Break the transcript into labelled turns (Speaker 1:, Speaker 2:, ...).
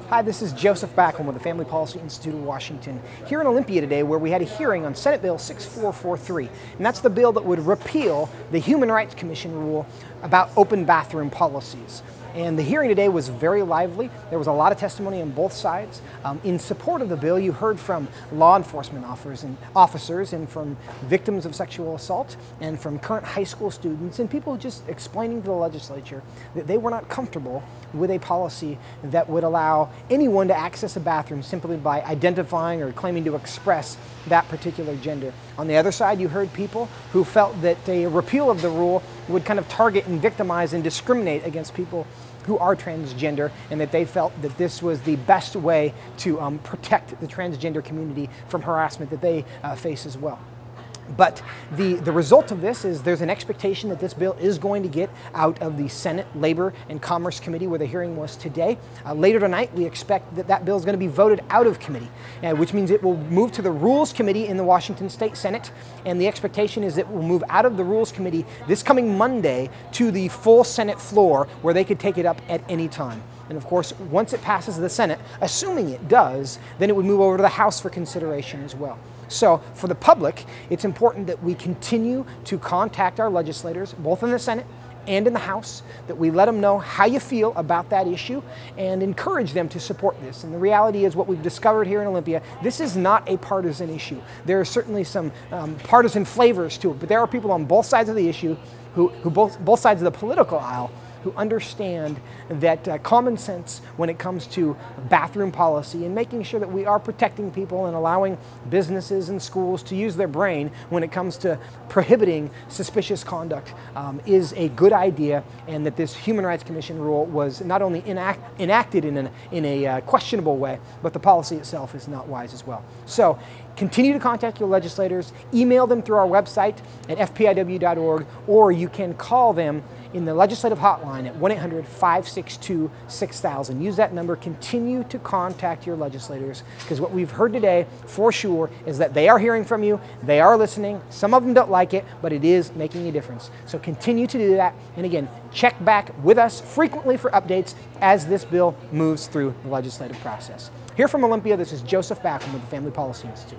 Speaker 1: Hi, this is Joseph Backlund with the Family Policy Institute of Washington, here in Olympia today where we had a hearing on Senate Bill 6443, and that's the bill that would repeal the Human Rights Commission rule about open bathroom policies. And the hearing today was very lively. There was a lot of testimony on both sides. In support of the bill, you heard from law enforcement officers and from victims of sexual assault and from current high school students and people just explaining to the legislature that they were not comfortable with a policy that would allow anyone to access a bathroom simply by identifying or claiming to express that particular gender. On the other side, you heard people who felt that a repeal of the rule would kind of target and victimize and discriminate against people who are transgender, and that they felt that this was the best way to protect the transgender community from harassment that they face as well. But the result of this is there's an expectation that this bill is going to get out of the Senate Labor and Commerce Committee where the hearing was today. Later tonight, we expect that that bill is going to be voted out of committee, which means it will move to the Rules Committee in the Washington State Senate. And the expectation is it will move out of the Rules Committee this coming Monday to the full Senate floor where they could take it up at any time. And of course, once it passes the Senate, assuming it does, then it would move over to the House for consideration as well. So for the public, it's important that we continue to contact our legislators, both in the Senate and in the House, that we let them know how you feel about that issue and encourage them to support this. And the reality is what we've discovered here in Olympia, this is not a partisan issue. There are certainly some partisan flavors to it, but there are people on both sides of the issue who both sides of the political aisle who understand that common sense when it comes to bathroom policy and making sure that we are protecting people and allowing businesses and schools to use their brain when it comes to prohibiting suspicious conduct is a good idea, and that this Human Rights Commission rule was not only enacted in a questionable way, but the policy itself is not wise as well. So continue to contact your legislators, email them through our website at fpiw.org, or you can call them in the legislative hotline at 1-800-562-6000. Use that number. Continue to contact your legislators, because what we've heard today for sure is that they are hearing from you, they are listening. Some of them don't like it, but it is making a difference. So continue to do that. And again, check back with us frequently for updates as this bill moves through the legislative process. Here from Olympia, this is Joseph Backlund with the Family Policy Institute.